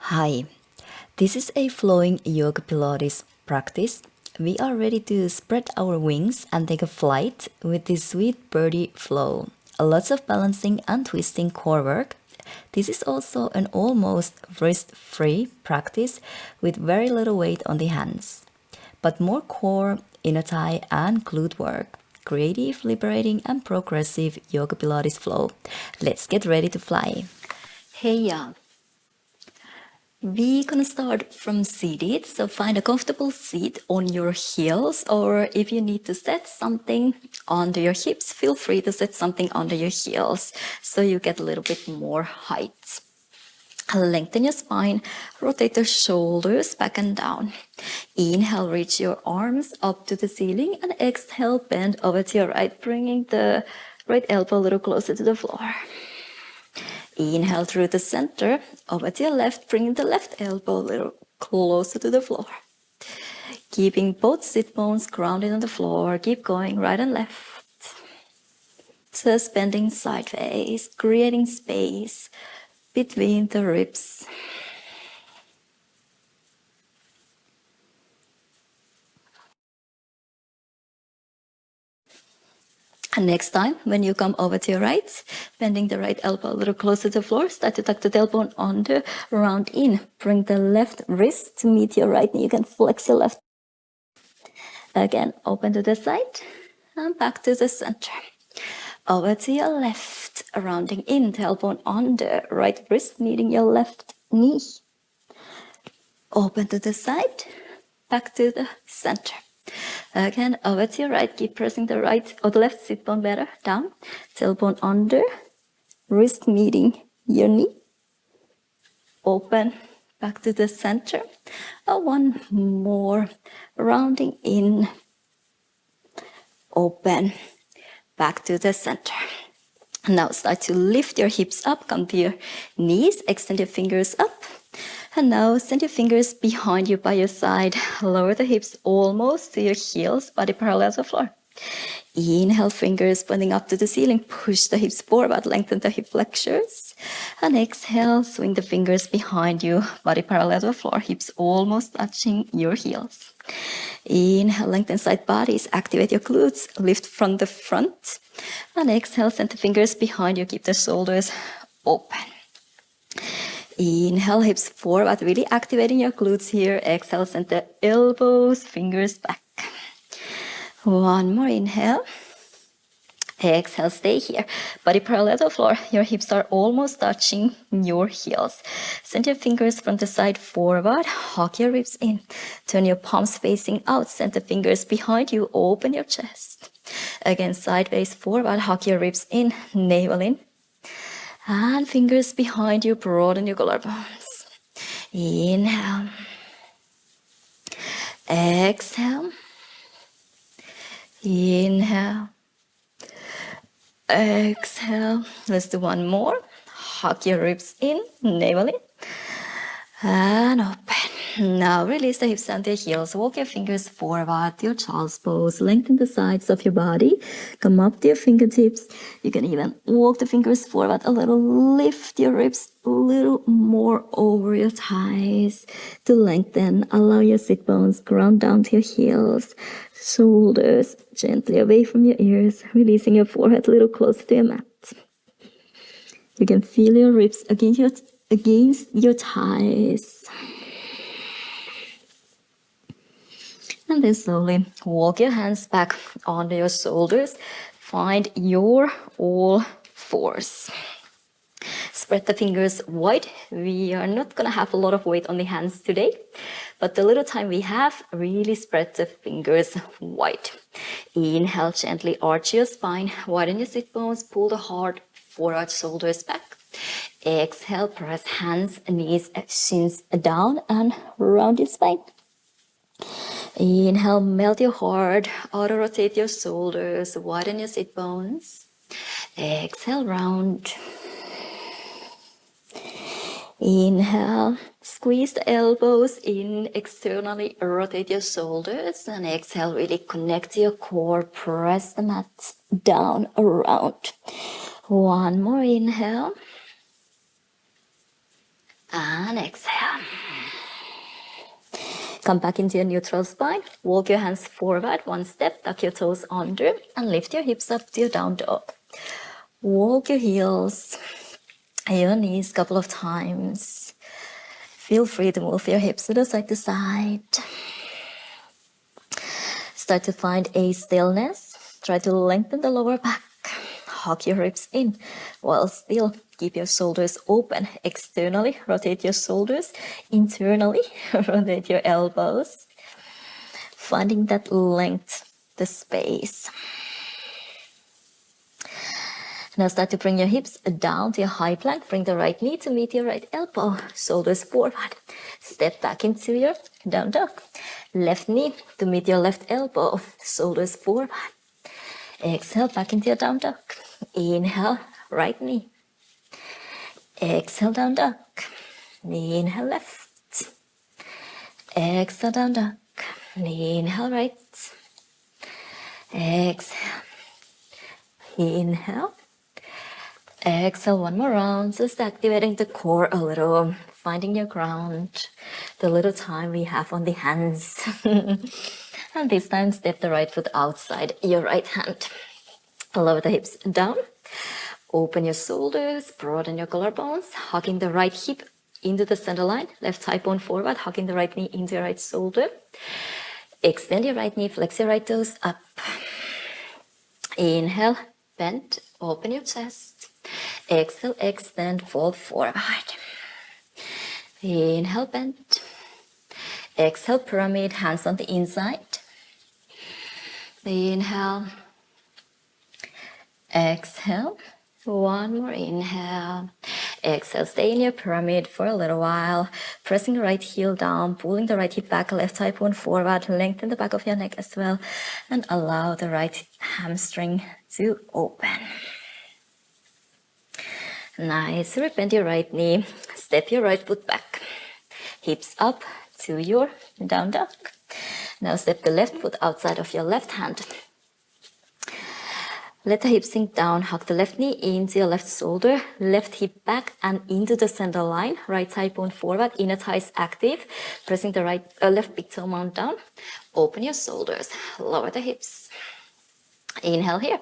Hi, this is a flowing yoga Pilates practice. We are ready to spread our wings and take a flight with this sweet Birdy Flow. Lots of balancing and twisting core work. This is also an almost wrist-free practice with very little weight on the hands, but more core, inner thigh and glute work. Creative, liberating and progressive yoga Pilates flow. Let's get ready to fly. Hey ya! We're gonna start from seated, so find a comfortable seat on your heels, or if you need to set something under your hips, feel free to set something under your heels so you get a little bit more height. Lengthen your spine, rotate the shoulders back and down. Inhale, reach your arms up to the ceiling, and exhale, bend over to your right, bringing the right elbow a little closer to the floor. Inhale through the center, over to your left, bringing the left elbow a little closer to the floor. Keeping both sit bones grounded on the floor, keep going right and left. Just bending sideways, creating space between the ribs. And next time, when you come over to your right, bending the right elbow a little closer to the floor, start to tuck the tailbone under, round in. Bring the left wrist to meet your right knee. You can flex your left. Again, open to the side and back to the center. Over to your left, rounding in, tailbone under, right wrist meeting your left knee. Open to the side, back to the center. Again, over to your right, keep pressing the right or the left sit bone better, down, tailbone under, wrist meeting your knee. Open, back to the center. One more, rounding in, open, back to the center. Now start to lift your hips up, come to your knees, extend your fingers up. And now send your fingers behind you by your side. Lower the hips almost to your heels, body parallel to the floor. Inhale, fingers pointing up to the ceiling. Push the hips forward, lengthen the hip flexors. And exhale, swing the fingers behind you, body parallel to the floor, hips almost touching your heels. Inhale, lengthen side bodies, activate your glutes, lift from the front. And exhale, send the fingers behind you, keep the shoulders open. Inhale, hips forward, really activating your glutes here. Exhale, send the elbows, fingers back. One more inhale. Exhale, stay here. Body parallel to the floor. Your hips are almost touching your heels. Send your fingers from the side forward. Hug your ribs in. Turn your palms facing out. Send the fingers behind you. Open your chest. Again, sideways forward. Hug your ribs in. Navel in. And fingers behind you, broaden your collarbones. Inhale. Exhale. Inhale. Exhale. Let's do one more. Hug your ribs in, navel in. And open. Now release the hips and the heels. Walk your fingers forward to your child's pose. Lengthen the sides of your body. Come up to your fingertips. You can even walk the fingers forward a little. Lift your ribs a little more over your thighs to lengthen. Allow your sit bones ground down to your heels. Shoulders gently away from your ears. Releasing your forehead a little closer to your mat. You can feel your ribs against your thighs. And then slowly walk your hands back onto your shoulders. Find your all fours. Spread the fingers wide. We are not going to have a lot of weight on the hands today, but the little time we have, really spread the fingers wide. Inhale, gently arch your spine, widen your sit bones, pull the heart forward, shoulders back. Exhale, press hands, knees, shins down and round your spine. Inhale, melt your heart, auto-rotate your shoulders, widen your sit bones. Exhale, round. Inhale, squeeze the elbows in, externally rotate your shoulders. And exhale, really connect to your core, press the mat down, around. One more inhale. And and exhale. Come back into your neutral spine. Walk your hands forward one step, tuck your toes under, and lift your hips up to your down dog. Walk your heels, your knees a couple of times. Feel free to move your hips to side to side. Start to find a stillness. Try to lengthen the lower back. Hug your ribs in while still keep your shoulders open. Externally, rotate your shoulders. Internally, rotate your elbows. Finding that length, the space. Now start to bring your hips down to your high plank. Bring the right knee to meet your right elbow. Shoulders forward. Step back into your down dog. Left knee to meet your left elbow. Shoulders forward. Exhale, back into your down dog. Inhale, right knee. Exhale, down dog. Inhale, left. Exhale, down dog. Inhale, right. Exhale. Inhale. Exhale, one more round. Just activating the core a little. Finding your ground. The little time we have on the hands. And this time, step the right foot outside your right hand. Lower the hips down. Open your shoulders, broaden your collarbones, hugging the right hip into the center line. Left thigh bone forward, hugging the right knee into your right shoulder. Extend your right knee, flex your right toes up. Inhale, bend, open your chest. Exhale, extend, fold forward. Inhale, bend. Exhale, pyramid, hands on the inside. Inhale. Exhale. One more inhale. Exhale, stay in your pyramid for a little while. Pressing the right heel down, pulling the right hip back, left thigh bone forward. Lengthen the back of your neck as well. And allow the right hamstring to open. Nice. Bend your right knee. Step your right foot back. Hips up to your down dog. Now step the left foot outside of your left hand. Let the hips sink down. Hug the left knee into your left shoulder. Left hip back and into the center line. Right thigh bone forward. Inner thighs active. Pressing the left big toe mount down. Open your shoulders. Lower the hips. Inhale here.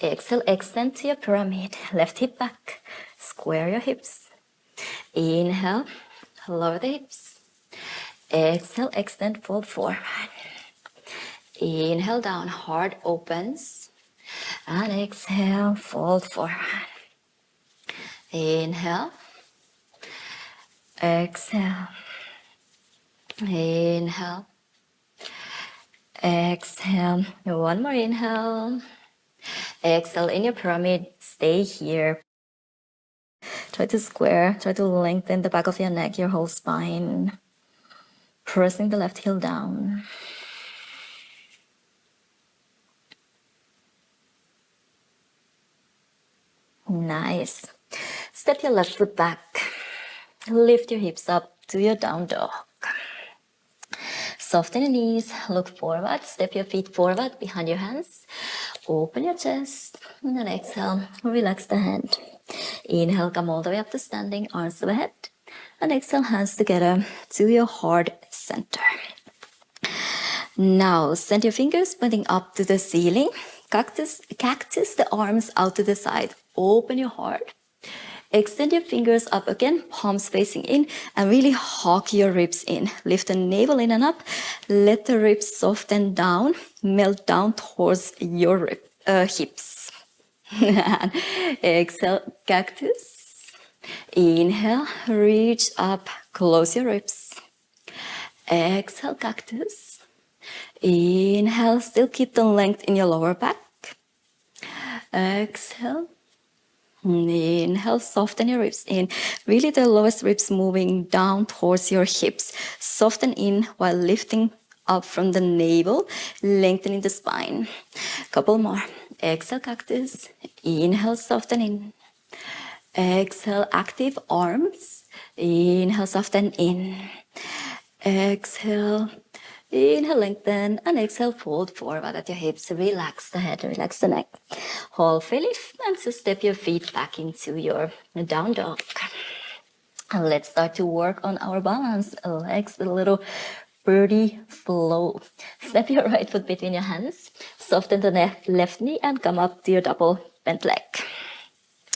Exhale, extend to your pyramid. Left hip back. Square your hips. Inhale. Lower the hips. Exhale, extend, fold forward. Inhale, down, heart opens. And exhale, fold forward. Inhale. Exhale. Inhale. Exhale. One more inhale. Exhale in your pyramid. Stay here. Try to square. Try to lengthen the back of your neck, your whole spine. Pressing the left heel down. Nice. Step your left foot back. Lift your hips up to your down dog. Soften your knees. Look forward. Step your feet forward behind your hands. Open your chest. And then exhale. Relax the hand. Inhale, come all the way up to standing. Arms overhead. And exhale, hands together to your heart center. Now, send your fingers pointing up to the ceiling. Cactus the arms out to the side. Open your heart. Extend your fingers up again, palms facing in, and really hug your ribs in. Lift the navel in and up. Let the ribs soften down, melt down towards your hips. Exhale, cactus. Inhale, reach up, close your ribs. Exhale, cactus. Inhale, still keep the length in your lower back. Exhale. Inhale, soften your ribs in. Really the lowest ribs moving down towards your hips. Soften in while lifting up from the navel, lengthening the spine. Couple more. Exhale, cactus. Inhale, soften in. Exhale, active arms. Inhale, soften in. Exhale. Inhale, lengthen, and exhale, fold forward at your hips. Relax the head, relax the neck. Hold fully, and so step your feet back into your down dog. And let's start to work on our balance. Legs, a little birdie flow. Step your right foot between your hands. Soften the left knee and come up to your double bent leg.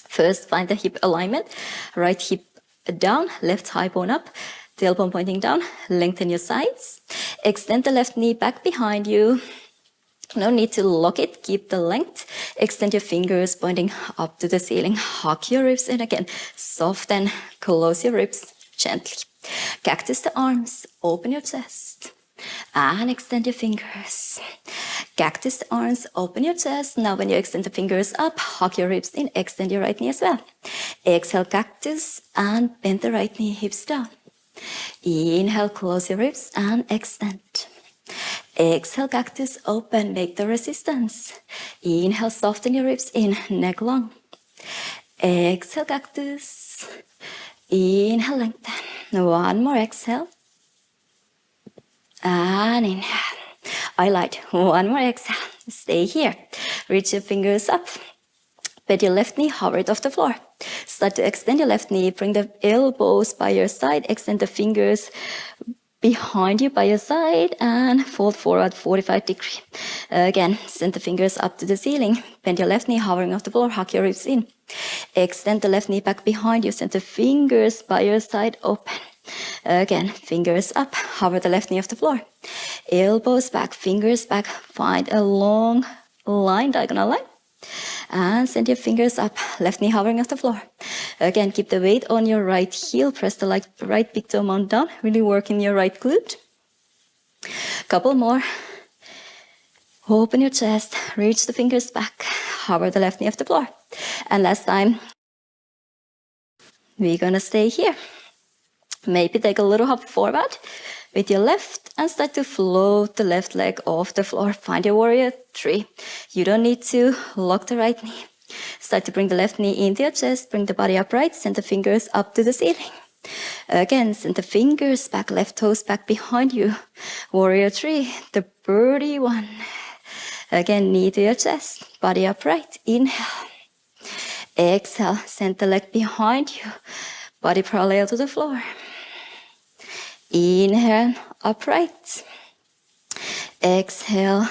First, find the hip alignment. Right hip down, left thigh bone up, tailbone pointing down. Lengthen your sides. Extend the left knee back behind you. No need to lock it, keep the length. Extend your fingers pointing up to the ceiling. Hug your ribs in again. Soften, close your ribs gently. Cactus the arms, open your chest. And extend your fingers. Cactus the arms, open your chest. Now when you extend the fingers up, hug your ribs in, extend your right knee as well. Exhale, cactus, and bend the right knee, hips down. Inhale, close your ribs and extend. Exhale, cactus, open, make the resistance. Inhale, soften your ribs in, neck long. Exhale, cactus. Inhale, lengthen. One more exhale. And inhale. I light. One more exhale. Stay here. Reach your fingers up. Bend your left knee, hover it off the floor. Start to extend your left knee. Bring the elbows by your side. Extend the fingers behind you by your side and fold forward 45 degrees. Again, send the fingers up to the ceiling. Bend your left knee, hovering off the floor, hug your ribs in. Extend the left knee back behind you. Send the fingers by your side open. Again, fingers up, hover the left knee off the floor. Elbows back, fingers back. Find a long line, diagonal line. And send your fingers up, left knee hovering off the floor. Again, keep the weight on your right heel. Press the right big toe mount down. Really work in your right glute. Couple more. Open your chest, reach the fingers back. Hover the left knee off the floor. And last time, we're gonna stay here. Maybe take a little hop forward with your left and start to float the left leg off the floor. Find your warrior three. You don't need to lock the right knee. Start to bring the left knee into your chest, bring the body upright, send the fingers up to the ceiling. Again, send the fingers back, left toes back behind you. Warrior three, the birdie one. Again, knee to your chest, body upright. Inhale. Exhale, send the leg behind you, body parallel to the floor. Inhale, upright. Exhale,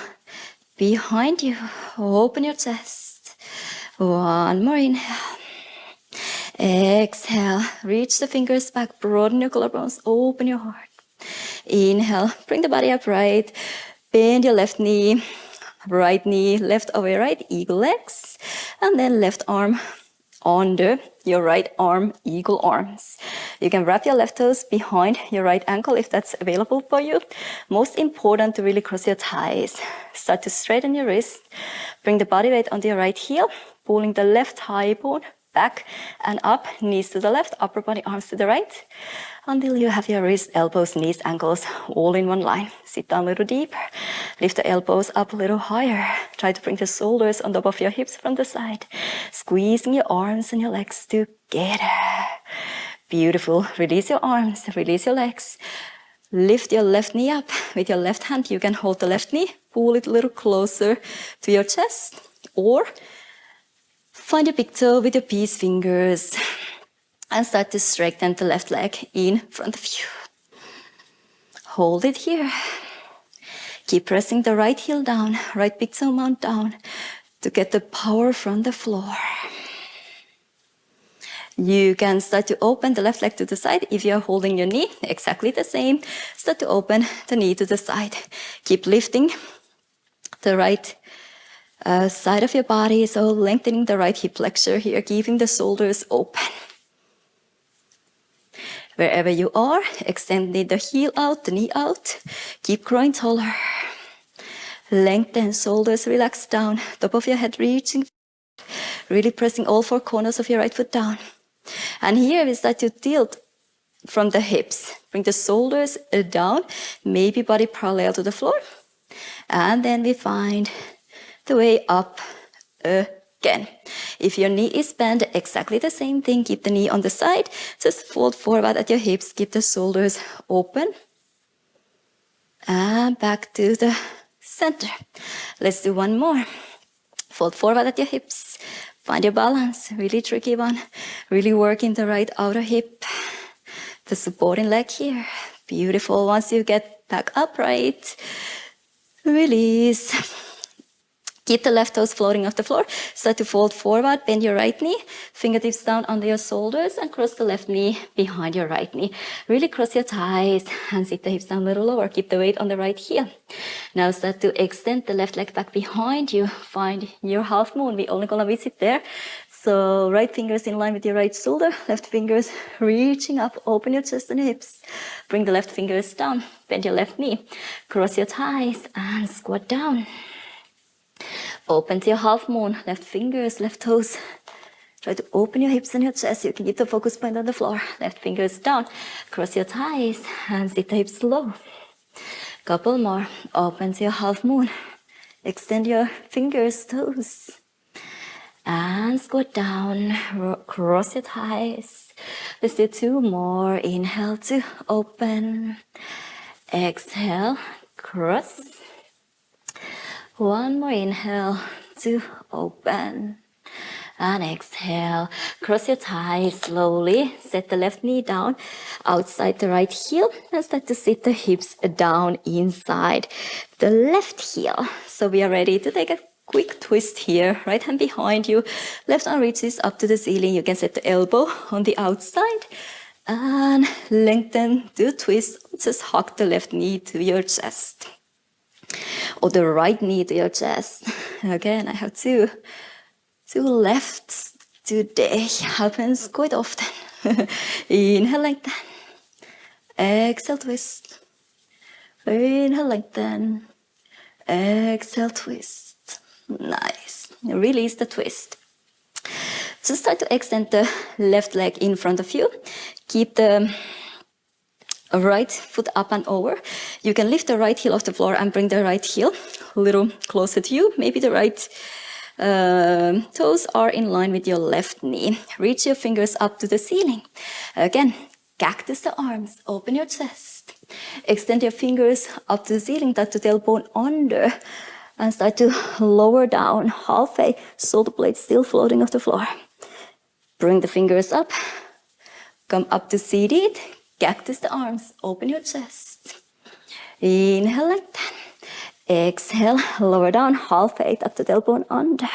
behind you. Open your chest. One more inhale. Exhale, reach the fingers back, broaden your collarbones, open your heart. Inhale, bring the body upright. Bend your left knee, right knee, left over right, eagle legs. And then left arm under your right arm, eagle arms. You can wrap your left toes behind your right ankle if that's available for you. Most important to really cross your thighs. Start to straighten your wrist. Bring the body weight onto your right heel, pulling the left thigh bone back and up, knees to the left, upper body, arms to the right, until you have your wrists, elbows, knees, ankles all in one line. Sit down a little deeper. Lift the elbows up a little higher. Try to bring the shoulders on top of your hips from the side. Squeezing your arms and your legs together. Beautiful. Release your arms, release your legs. Lift your left knee up. With your left hand, you can hold the left knee, pull it a little closer to your chest, or find your big toe with your peace fingers and start to straighten the left leg in front of you. Hold it here. Keep pressing the right heel down, right big toe mount down to get the power from the floor. You can start to open the left leg to the side. If you're holding your knee, exactly the same. Start to open the knee to the side. Keep lifting the right side of your body, so lengthening the right hip flexor here, keeping the shoulders open. Wherever you are, extend the heel out, the knee out. Keep growing taller. Lengthen, shoulders relax down, top of your head reaching, really pressing all four corners of your right foot down. And here we start to tilt from the hips. Bring the shoulders down, maybe body parallel to the floor. And then we find the way up again. If your knee is bent, exactly the same thing. Keep the knee on the side. Just fold forward at your hips. Keep the shoulders open. And back to the center. Let's do one more. Fold forward at your hips. Find your balance. Really tricky one. Really working the right outer hip. the supporting leg here. Beautiful. Once you get back upright, release. Keep the left toes floating off the floor. Start to fold forward, bend your right knee, fingertips down under your shoulders, and cross the left knee behind your right knee. Really cross your thighs and sit the hips down a little lower. Keep the weight on the right heel. Now start to extend the left leg back behind you. Find your half moon. We're only gonna visit there. So right fingers in line with your right shoulder, left fingers reaching up, open your chest and hips. Bring the left fingers down, bend your left knee, cross your thighs and squat down. Open to your half moon, left fingers, left toes. Try to open your hips and your chest. You can keep the focus point on the floor. Left fingers down, cross your thighs and sit the hips low. Couple more, open to your half moon. Extend your fingers, toes. And squat down, cross your thighs. Let's do 2 more. Inhale to open. Exhale, cross. 1 more inhale to open. And exhale, cross your thighs slowly. Set the left knee down outside the right heel and start to sit the hips down inside the left heel. So we are ready to take a quick twist here. Right hand behind you, left arm reaches up to the ceiling. You can set the elbow on the outside and lengthen the twist. Just hug the left knee to your chest or the right knee to your chest. Again, I have two lefts today. Happens quite often. Inhale, lengthen. Exhale, twist. Inhale, lengthen. Exhale, twist. Nice. Release the twist. So start to extend the left leg in front of you. Keep the right foot up and over. You can lift the right heel off the floor and bring the right heel a little closer to you. Maybe the right toes are in line with your left knee. Reach your fingers up to the ceiling. Again, cactus the arms. Open your chest. Extend your fingers up to the ceiling, touch the tailbone under. And start to lower down halfway. Shoulder blades still floating off the floor. Bring the fingers up. Come up to seated. Cactus the arms. Open your chest. Inhale, lengthen. Exhale, lower down halfway. Tuck the tailbone under.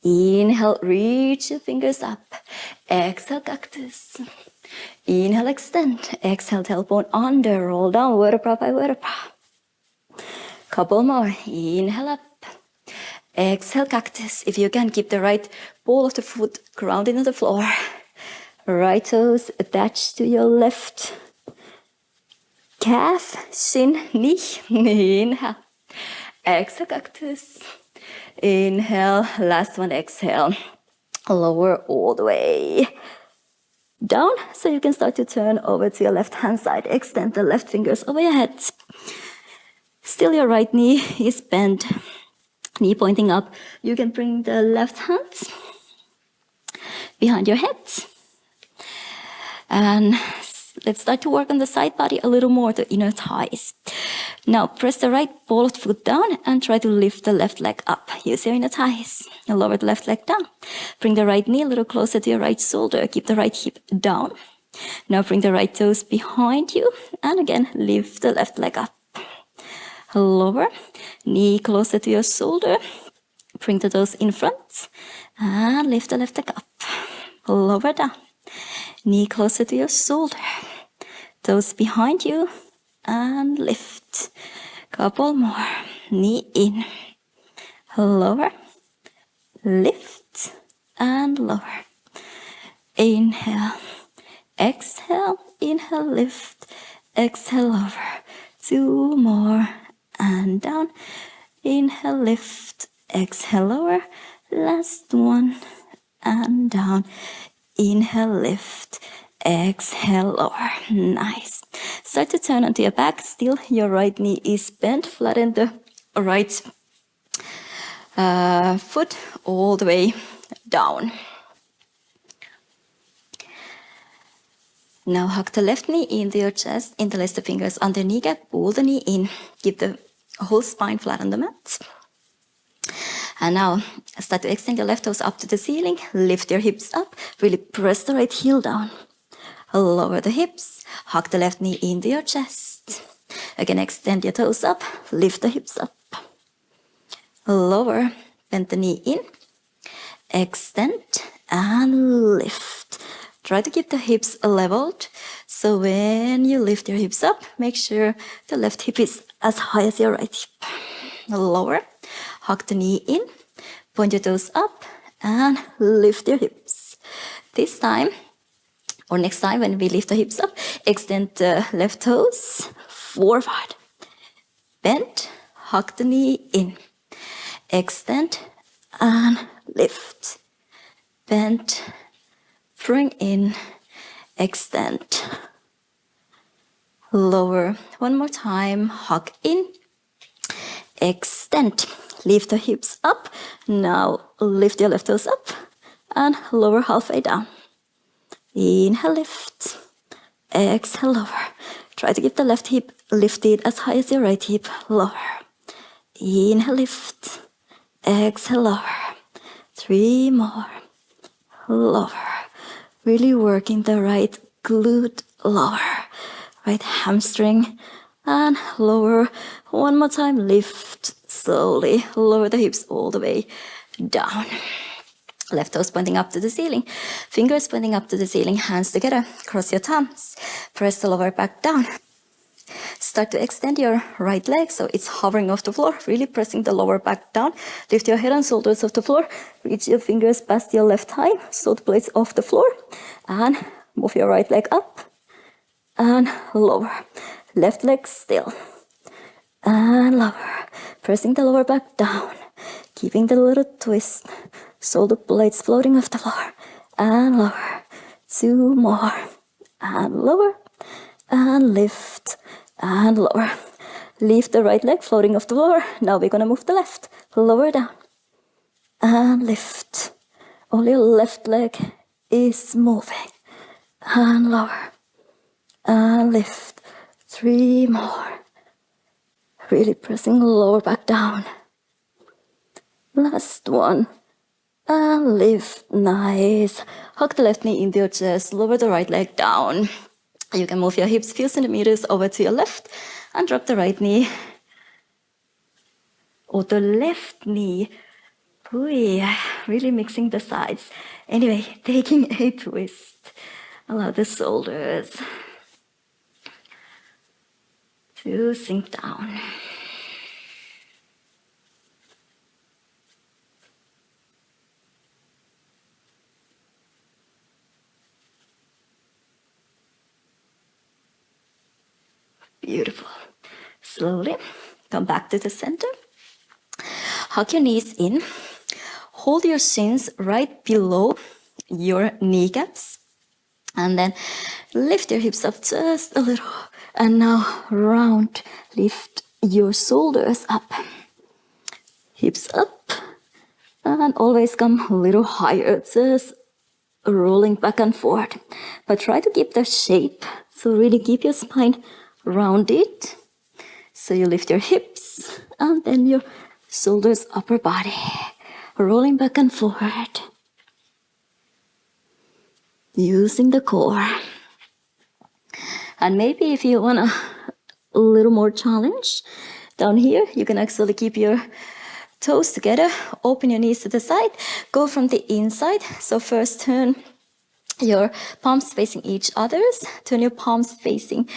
Inhale, reach your fingers up. Exhale, cactus. Inhale, extend. Exhale, tailbone under. Roll down vertebra by vertebra. Couple more. Inhale up. Exhale, cactus. If you can, keep the right ball of the foot grounded on the floor. Right toes attached to your left calf, shin, knee. Inhale. Exhale, cactus. Inhale. Last one, exhale. Lower all the way down. So you can start to turn over to your left hand side. Extend the left fingers over your head. Still your right knee is bent. Knee pointing up. You can bring the left hand behind your head. And let's start to work on the side body a little more, the inner thighs. Now press the right ball of the foot down and try to lift the left leg up. Use your inner thighs. And lower the left leg down. Bring the right knee a little closer to your right shoulder. Keep the right hip down. Now bring the right toes behind you. And again, lift the left leg up. Lower, knee closer to your shoulder. Bring the toes in front. And lift the left leg up. Lower down. Knee closer to your shoulder. Toes behind you. And lift. Couple more. Knee in. Lower. Lift. And lower. Inhale. Exhale. Inhale. Lift. Exhale. Lower. 2 more. And down. Inhale. Lift. Exhale. Lower. Last one. And down. Inhale, lift, exhale, lower. Nice. Start to turn onto your back. Still, your right knee is bent. Flatten the right foot all the way down. Now hug the left knee into your chest. Interlace the fingers under knee gap. Pull the knee in. Keep the whole spine flat on the mat. And now start to extend your left toes up to the ceiling. Lift your hips up. Really press the right heel down. lower the hips, hug the left knee into your chest. Again, extend your toes up, lift the hips up. Lower, bend the knee in, extend and lift. Try to keep the hips leveled. So when you lift your hips up, make sure the left hip is as high as your right hip. Lower, hug the knee in, point your toes up and lift your hips. This time, or next time when we lift the hips up, extend the left toes forward. Bend, hug the knee in, extend and lift. Bend, bring in, extend. Lower, one more time, hug in, extend. Lift the hips up. Now lift your left toes up and lower halfway down. Inhale, lift. Exhale, lower. Try to keep the left hip lifted as high as your right hip. Lower. Inhale, lift. Exhale, lower. 3 more. Lower. Really working the right glute. Lower. Right hamstring. And lower. One more time. Lift. Slowly. Lower the hips all the way down. Left toes pointing up to the ceiling. Fingers pointing up to the ceiling. Hands together. Cross your thumbs. Press the lower back down. Start to extend your right leg so it's hovering off the floor. Really pressing the lower back down. Lift your head and shoulders off the floor. Reach your fingers past your left thigh. Shoulder blades off the floor. And move your right leg up. And lower. Left leg still. And lower. Pressing the lower back down. Keeping the little twist. Shoulder blades floating off the floor. And lower. 2 more. And lower. And lift. And lower. Leave the right leg floating off the floor. Now we're gonna move the left. Lower down. And lift. Only your left leg is moving. And lower. And lift. 3 more. Really pressing lower back down. Last one. And lift. Nice. Hug the left knee into your chest. Lower the right leg down. You can move your hips few centimeters over to your left and drop the right knee. Or the left knee. Ooh, really mixing the sides. Anyway, taking a twist. Allow the shoulders to sink down. Beautiful. Slowly come back to the center. Hug your knees in. Hold your shins right below your kneecaps. And then lift your hips up just a little. And now round. Lift your shoulders up. Hips up. And always come a little higher. Just rolling back and forth. But try to keep the shape. So really keep your spine rounded. So you lift your hips and then your shoulders, upper body, rolling back and forward. Using the core. And maybe if you want a little more challenge, down here you can actually keep your toes together, open your knees to the side, go from the inside. So first turn your palms facing each other's, turn your palms facing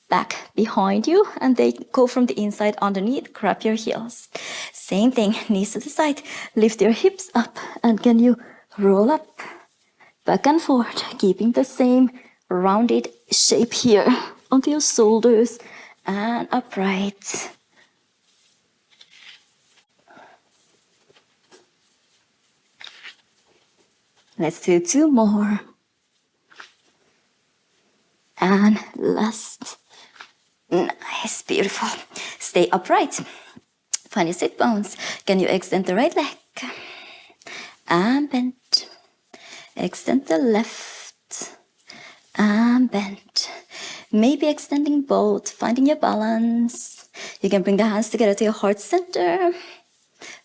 back behind you, and they go from the inside underneath. Grab your heels. Same thing, knees to the side. Lift your hips up, and can you roll up, back and forth, keeping the same rounded shape here onto your shoulders and upright. Let's do 2 more. And last. Nice, beautiful. Stay upright. Find your sit bones. Can you extend the right leg? And bend. Extend the left. And bend. Maybe extending both, finding your balance. You can bring the hands together to your heart center.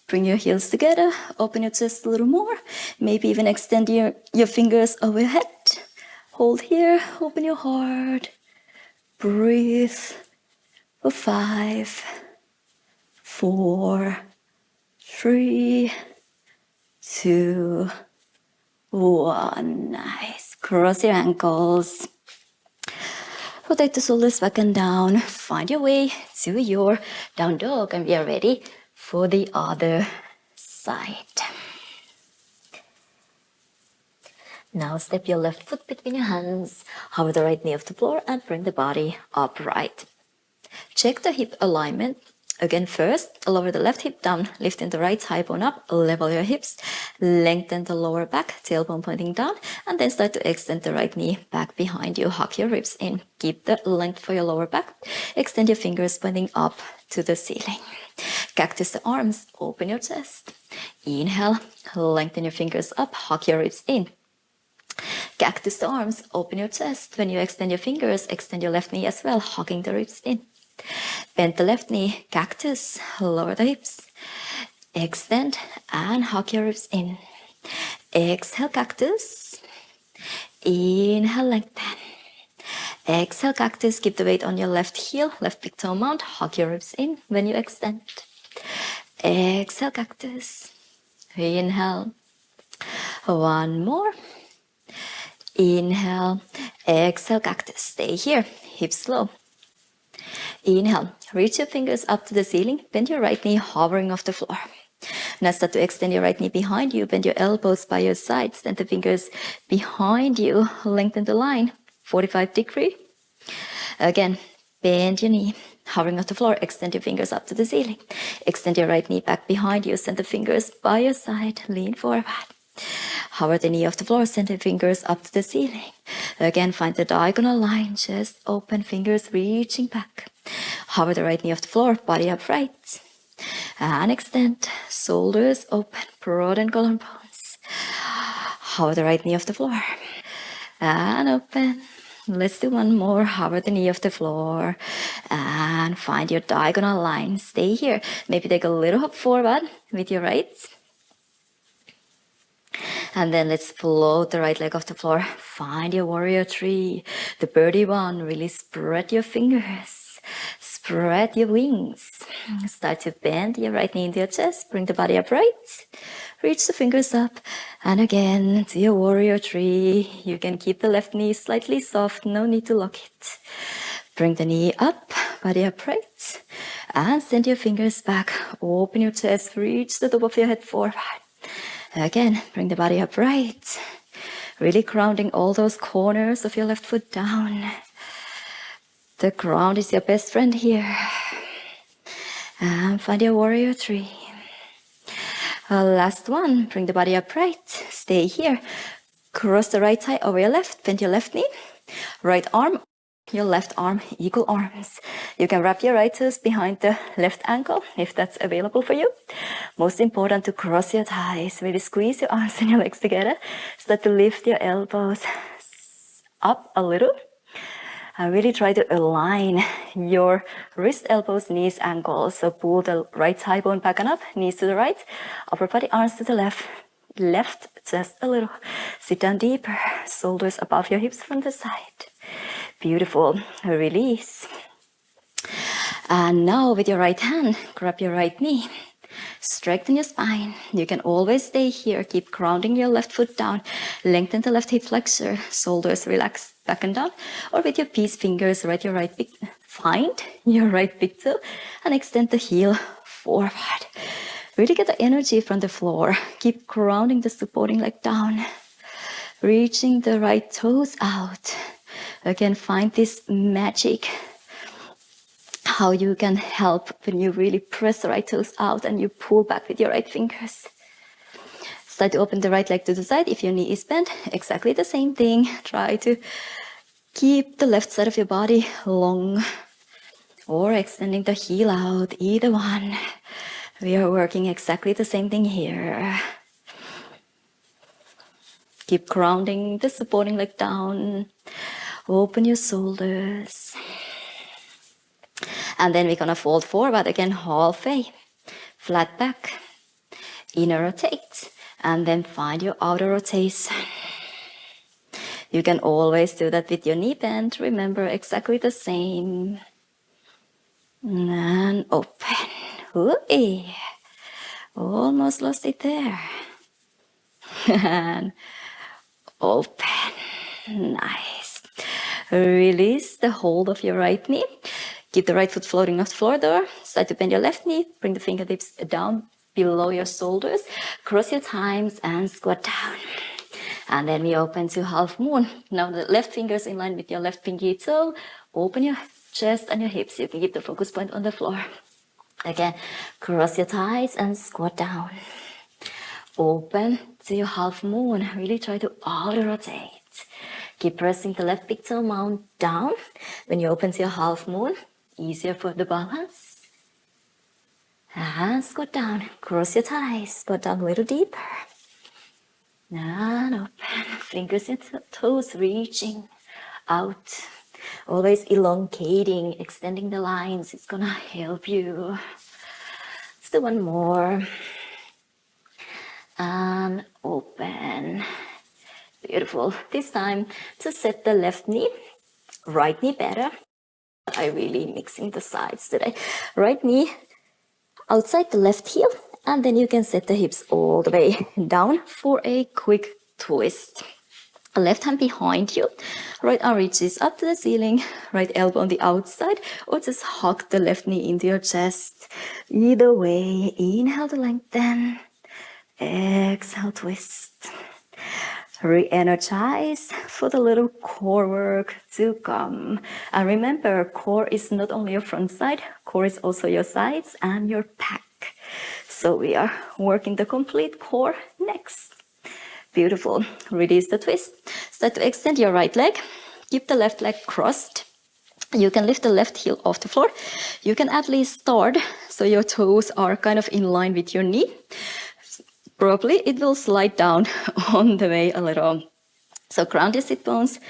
Bring your heels together. Open your chest a little more. Maybe even extend your fingers overhead. Hold here, open your heart. Breathe for 5, 4, 3, 2, 1. Nice. Cross your ankles. Rotate the shoulders back and down. Find your way to your down dog, and we are ready for the other side. Now step your left foot between your hands, hover the right knee off the floor and bring the body upright. Check the hip alignment. Again, first, lower the left hip down, lifting the right thigh bone up, level your hips, lengthen the lower back, tailbone pointing down, and then start to extend the right knee back behind you. Hug your ribs in. Keep the length for your lower back. Extend your fingers pointing up to the ceiling. Cactus the arms, open your chest. Inhale, lengthen your fingers up, hug your ribs in. Cactus the arms, open your chest. When you extend your fingers, extend your left knee as well, hugging the ribs in. Bend the left knee, cactus, lower the hips. Extend and hug your ribs in. Exhale, cactus. Inhale, lengthen. Exhale, cactus. Keep the weight on your left heel, left big toe mount. Hug your ribs in when you extend. Exhale, cactus. Inhale. One more. Inhale. Exhale, cactus. Stay here. Hips low. Inhale. Reach your fingers up to the ceiling. Bend your right knee, hovering off the floor. Now start to extend your right knee behind you. Bend your elbows by your sides. Stand the fingers behind you. Lengthen the line. 45-degree. Again, bend your knee. Hovering off the floor. Extend your fingers up to the ceiling. Extend your right knee back behind you. Send the fingers by your side. Lean forward. Hover the knee off the floor. Send the fingers up to the ceiling. Again, find the diagonal line. Chest open. Fingers reaching back. Hover the right knee off the floor. Body upright. And extend. Shoulders open. Broaden collarbones. Hover the right knee off the floor. And open. Let's do one more. Hover the knee off the floor. And find your diagonal line. Stay here. Maybe take a little hop forward with your right. And then let's float the right leg off the floor. Find your warrior three. The birdie one. Really spread your fingers. Spread your wings. Start to bend your right knee into your chest. Bring the body upright. Reach the fingers up. And again, to your warrior three. You can keep the left knee slightly soft. No need to lock it. Bring the knee up. Body upright. And send your fingers back. Open your chest. Reach the top of your head forward. Again, bring the body upright. Really grounding all those corners of your left foot down. The ground is your best friend here. And find your warrior three. Last one, bring the body upright. Stay here. Cross the right thigh over your left. Bend your left knee. Right arm, your left arm, eagle arms. You can wrap your right toes behind the left ankle if that's available for you. Most important to cross your thighs. Maybe squeeze your arms and your legs together. Start to lift your elbows up a little. And really try to align your wrist, elbows, knees, ankles. So pull the right thigh bone back and up, knees to the right, upper body, arms to the left. Left just a little. Sit down deeper, shoulders above your hips from the side. Beautiful. Release. And now with your right hand, grab your right knee. Strengthen your spine. You can always stay here. Keep grounding your left foot down. Lengthen the left hip flexor. Shoulders relax back and down. Or with your peace fingers, find your right big toe and extend the heel forward. Really get the energy from the floor. Keep grounding the supporting leg down. Reaching the right toes out. Again, find this magic. How you can help when you really press the right toes out and you pull back with your right fingers. Start to open the right leg to the side. If your knee is bent, exactly the same thing. Try to keep the left side of your body long or extending the heel out, either one. We are working exactly the same thing here. Keep grounding the supporting leg down. Open your shoulders. And then we're gonna fold forward again, halfway. Flat back. Inner rotate. And then find your outer rotation. You can always do that with your knee bend. Remember, exactly the same. And open. Ooh, almost lost it there. And open. Nice. Release the hold of your right knee. Keep the right foot floating off the floor there. Start to bend your left knee. Bring the fingertips down below your shoulders. Cross your thighs and squat down. And then we open to half moon. Now the left finger's in line with your left pinky toe. Open your chest and your hips. You can keep the focus point on the floor. Again, cross your thighs and squat down. Open to your half moon. Really try to auto rotate. Keep pressing the left big toe mount down. When you open to your half moon, easier for the balance. And squat down. Cross your thighs. Squat down a little deeper. And open. Fingers and toes reaching out. Always elongating, extending the lines. It's gonna help you. Let's do one more. And open. Beautiful. This time to set the left knee, right knee better. I really mixing the sides today. Right knee outside the left heel, and then you can set the hips all the way down for a quick twist. Left hand behind you, right arm reaches up to the ceiling, right elbow on the outside, or just hug the left knee into your chest. Either way, inhale to lengthen, exhale, twist. Re-energize for the little core work to come. And remember, core is not only your front side, core is also your sides and your back. So we are working the complete core next. Beautiful. Release the twist. Start to extend your right leg. Keep the left leg crossed. You can lift the left heel off the floor. You can at least start so your toes are kind of in line with your knee. Probably it will slide down on the way a little. So ground your sit bones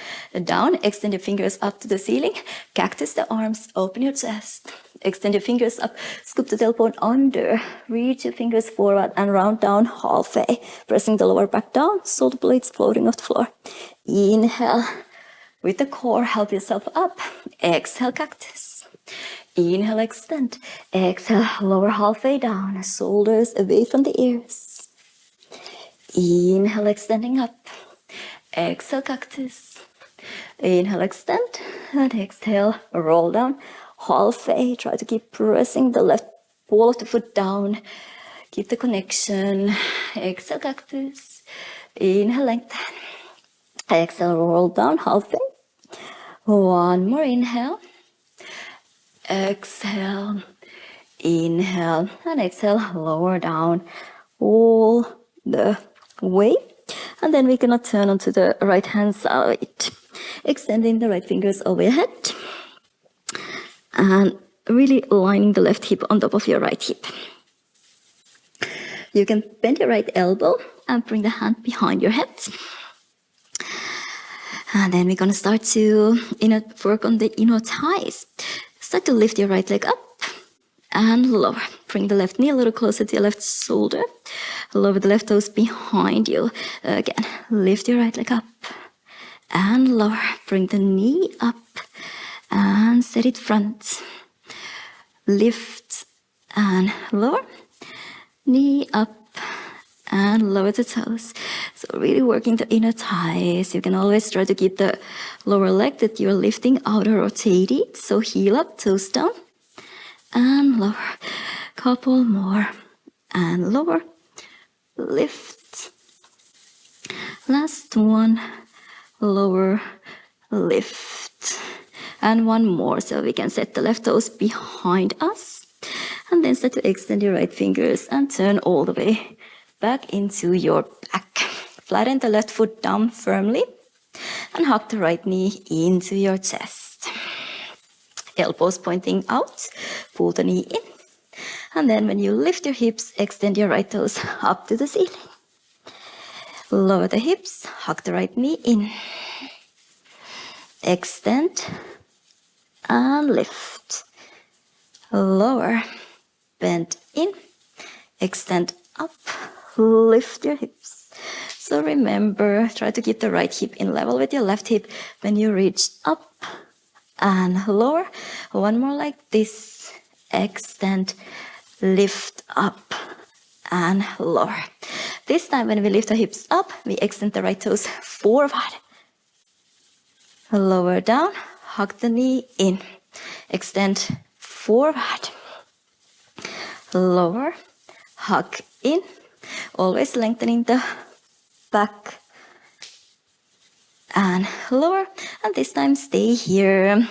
down, extend your fingers up to the ceiling, cactus the arms, open your chest, extend your fingers up, scoop the tailbone under, reach your fingers forward and round down halfway, pressing the lower back down, shoulder blades floating off the floor. Inhale, with the core, help yourself up, exhale, cactus. Inhale, extend, exhale, lower halfway down, shoulders away from the ears. Inhale, extending up. Exhale, cactus. Inhale, extend. And exhale, roll down. Halfway, try to keep pressing the left ball of the foot down. Keep the connection. Exhale, cactus. Inhale, lengthen. Exhale, roll down, halfway. One more inhale. Exhale. Inhale. And exhale, lower down. All the way, and then we're gonna turn onto the right hand side, extending the right fingers overhead and really lining the left hip on top of your right hip. You can bend your right elbow and bring the hand behind your head, and then we're gonna start to work on the inner thighs. Start to lift your right leg up and lower. Bring the left knee a little closer to your left shoulder. Lower the left toes behind you. Again, lift your right leg up and lower. Bring the knee up and set it front. Lift and lower. Knee up and lower the toes. So really working the inner thighs. You can always try to keep the lower leg that you're lifting outer rotated. So heel up, toes down and lower. Couple more and lower. Lift. Last one. Lower. Lift. And one more so we can set the left toes behind us. And then start to extend your right fingers and turn all the way back into your back. Flatten the left foot down firmly and hug the right knee into your chest. Elbows pointing out. Pull the knee in. And then when you lift your hips, extend your right toes up to the ceiling. Lower the hips, hug the right knee in. Extend and lift. Lower, bend in, extend up, lift your hips. So remember, try to keep the right hip in level with your left hip when you reach up and lower. One more like this. Extend, lift up and lower. This time when we lift the hips up, we extend the right toes forward. Lower down, hug the knee in. Extend forward. Lower, hug in. Always lengthening the back. And lower. And this time stay here.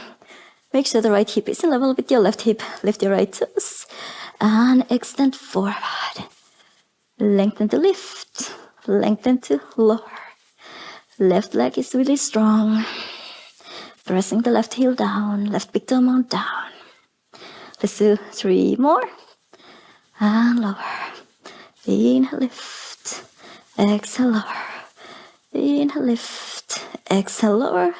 Make sure the right hip is in level with your left hip. Lift your right toes. And extend forward. Lengthen to lift. Lengthen to lower. Left leg is really strong. Pressing the left heel down, left big toe mount down. Let's do 3 more. And lower. Inhale, lift. Exhale, lower. Inhale, lift. Exhale, lower.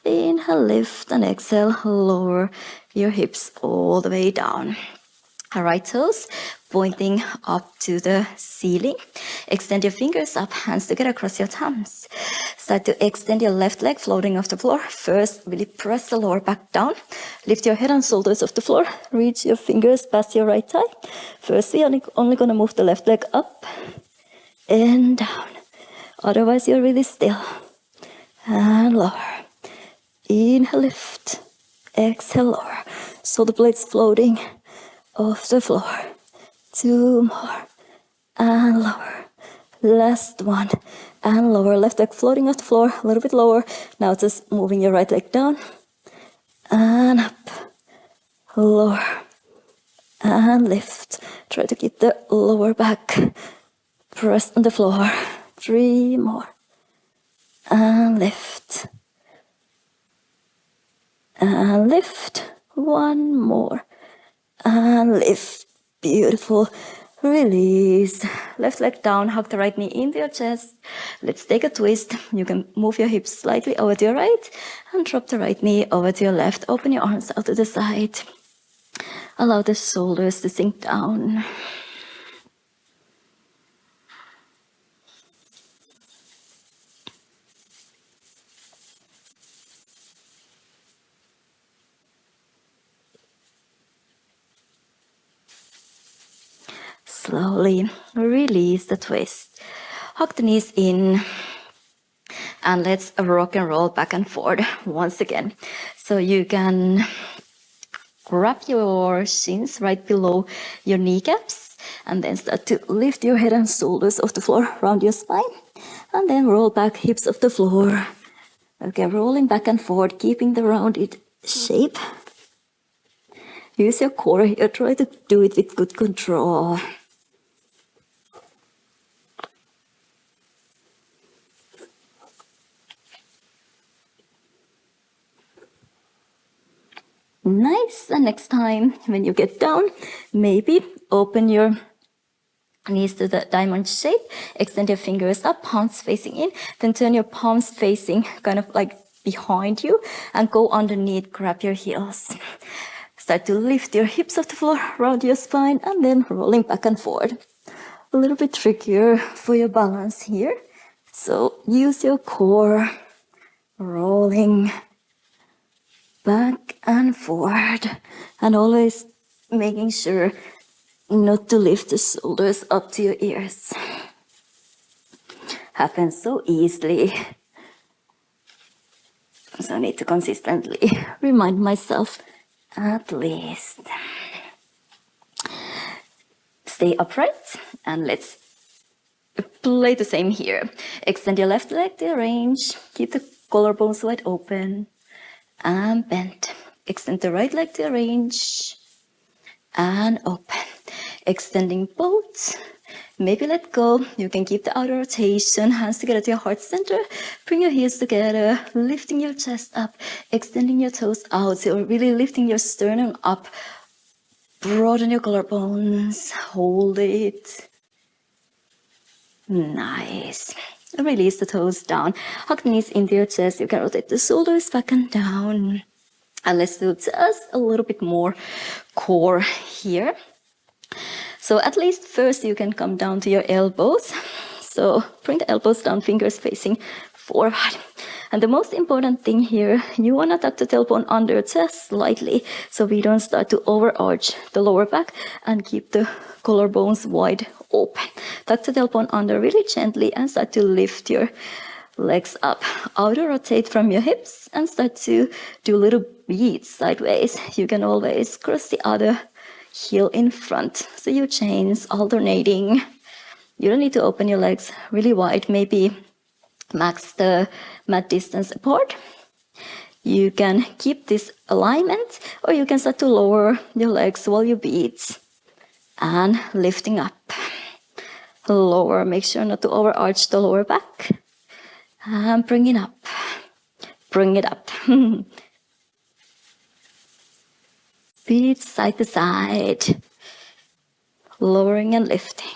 Inhale, lift. And exhale, lower your hips all the way down. Right toes pointing up to the ceiling. Extend your fingers up, hands together across your thumbs. Start to extend your left leg floating off the floor. First, really press the lower back down. Lift your head and shoulders off the floor. Reach your fingers past your right thigh. First, we are only going to move the left leg up and down. Otherwise, you're really still. And lower. Inhale, lift. Exhale, lower. Shoulder blades floating off the floor. 2 more. And lower. Last one. And lower. Left leg floating off the floor. A little bit lower. Now just moving your right leg down. And up. Lower. And lift. Try to keep the lower back pressed on the floor. 3 more. And lift. And lift. 1 more. And lift. Beautiful. Release. Left leg down. Hug the right knee into your chest. Let's take a twist. You can move your hips slightly over to your right and drop the right knee over to your left. Open your arms out to the side. Allow the shoulders to sink down. Slowly release the twist. Hug the knees in. And let's rock and roll back and forth once again. So you can grab your shins right below your kneecaps. And then start to lift your head and shoulders off the floor around your spine. And then roll back, hips off the floor. Okay, rolling back and forth, keeping the rounded shape. Use your core here. Try to do it with good control. Nice. And next time when you get down, maybe open your knees to the diamond shape. Extend your fingers up, palms facing in. Then turn your palms facing kind of like behind you and go underneath. Grab your heels. Start to lift your hips off the floor, round your spine, and then rolling back and forth. A little bit trickier for your balance here. So use your core, rolling back and forward, and always making sure not to lift the shoulders up to your ears. Happens so easily. So I need to consistently remind myself at least. Stay upright and let's play the same here. Extend your left leg to range. Keep the collarbones wide open and bend. Extend the right leg to range and open. Extending both. Maybe let go. You can keep the outer rotation. Hands together to your heart center. Bring your heels together. Lifting your chest up. Extending your toes out. So you're really lifting your sternum up. Broaden your collarbones. Hold it. Nice. Release the toes down. Hug the knees into your chest. You can rotate the shoulders back and down. And let's do just a little bit more core here. So at least first you can come down to your elbows. So bring the elbows down, fingers facing forward. And the most important thing here, you want to tuck the tailbone under just slightly so we don't start to overarch the lower back and keep the collarbones wide open. Tuck the tailbone under really gently and start to lift your legs up. Outer rotate from your hips and start to do little beats sideways. You can always cross the other heel in front. So you change, alternating. You don't need to open your legs really wide, maybe max the mat distance apart. You can keep this alignment, or you can start to lower your legs while you beat and lifting up. Lower, make sure not to overarch the lower back. And bring it up. Bring it up. Beat side to side. Lowering and lifting.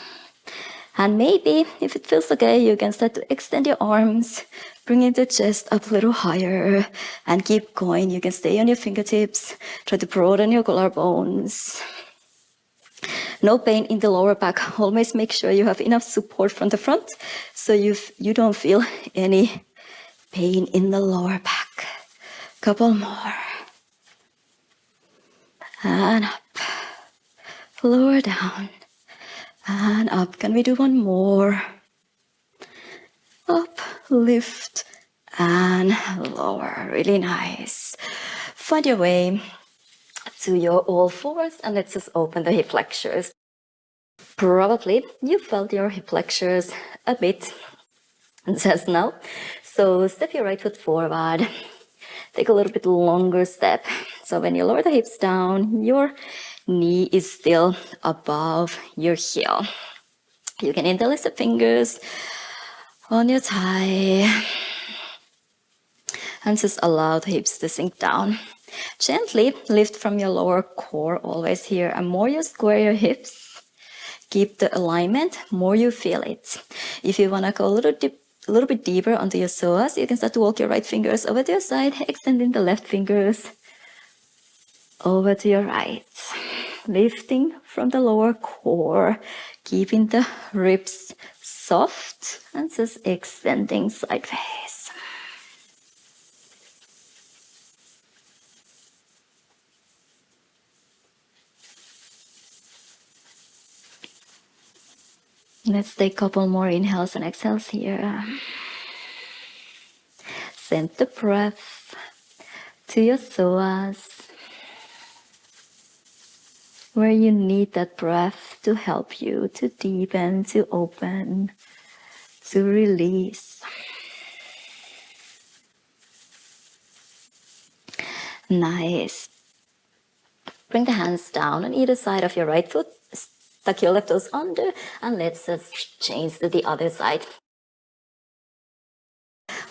And maybe, if it feels okay, you can start to extend your arms, bringing the chest up a little higher, and keep going. You can stay on your fingertips, try to broaden your collarbones. No pain in the lower back. Always make sure you have enough support from the front, so you don't feel any pain in the lower back. Couple more. And up. Lower down. And up. Can we do one more? Up, lift, and lower. Really nice. Find your way to your all fours, and let's just open the hip flexors. Probably you felt your hip flexors a bit just now. So step your right foot forward. Take a little bit longer step. So when you lower the hips down, your knee is still above your heel. You can interlace the fingers on your thigh and just allow the hips to sink down. Gently lift from your lower core, always here. And more you square your hips, keep the alignment, more you feel it. If you want to go a little bit deeper onto your psoas, you can start to walk your right fingers over to your side, extending the left fingers over to your right. Lifting from the lower core, keeping the ribs soft and just extending sideways. Let's take a couple more inhales and exhales here. Send the breath to your psoas, where you need that breath to help you to deepen, to open, to release. Nice. Bring the hands down on either side of your right foot. Tuck your left toes under, and let's just change to the other side.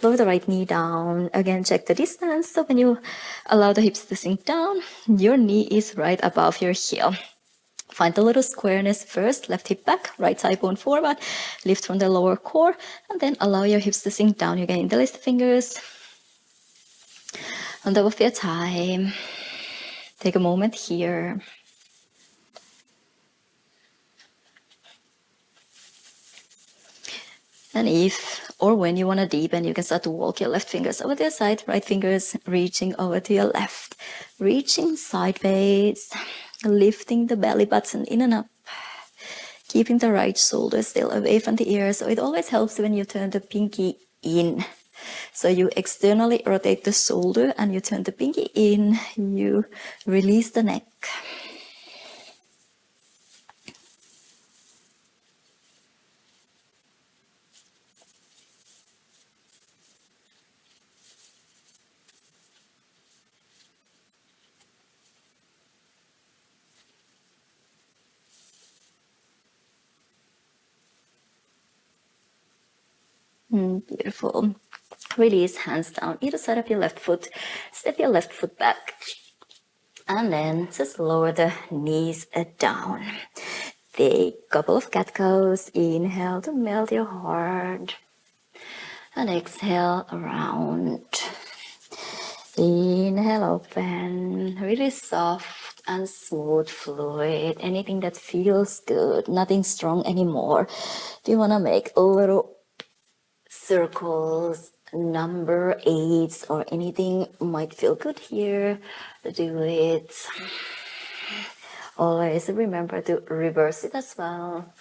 Lower the right knee down. Again, check the distance. So when you allow the hips to sink down, your knee is right above your heel. Find a little squareness first. Left hip back, right thigh bone forward. Lift from the lower core, and then allow your hips to sink down. You can interlace the fingers on top of your thigh. Take a moment here. And if or when you want to deepen, you can start to walk your left fingers over to your side, right fingers reaching over to your left. Reaching sideways, lifting the belly button in and up. Keeping the right shoulder still away from the ear. So it always helps when you turn the pinky in. So you externally rotate the shoulder and you turn the pinky in. You release the neck. Beautiful. Release, hands down either side of your left foot. Step your left foot back. And then just lower the knees down. Take a couple of cat cows. Inhale to melt your heart. And exhale around. Inhale, open. Really soft and smooth fluid, anything that feels good, nothing strong anymore. If you want to make a little circles, number 8s, or anything might feel good here, do it. Always remember to reverse it as well.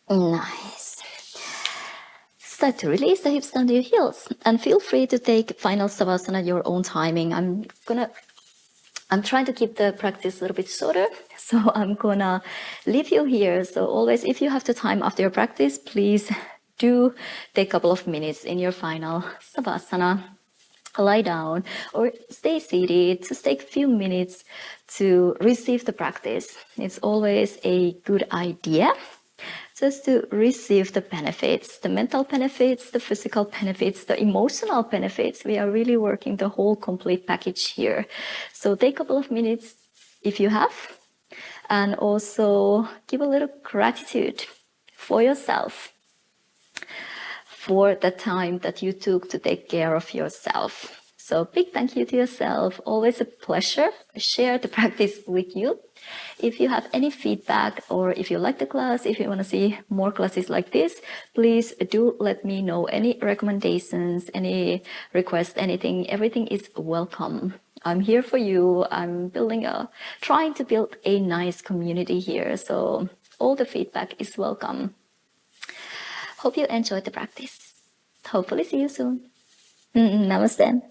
Nice. Start to release the hips down to your heels, and feel free to take final savasana at your own timing. I'm trying to keep the practice a little bit shorter, so I'm gonna leave you here. So always, if you have the time after your practice, please do take a couple of minutes in your final savasana. Lie down or stay seated. Just take a few minutes to receive the practice. It's always a good idea just to receive the benefits, the mental benefits, the physical benefits, the emotional benefits. We are really working the whole complete package here. So take a couple of minutes if you have, and also give a little gratitude for yourself, for the time that you took to take care of yourself. So big thank you to yourself. Always a pleasure to share the practice with you. If you have any feedback, or if you like the class, if you want to see more classes like this, please do let me know. Any recommendations, any requests, anything, everything is welcome. I'm here for you. I'm trying to build a nice community here. So all the feedback is welcome. Hope you enjoyed the practice. Hopefully see you soon. Namaste.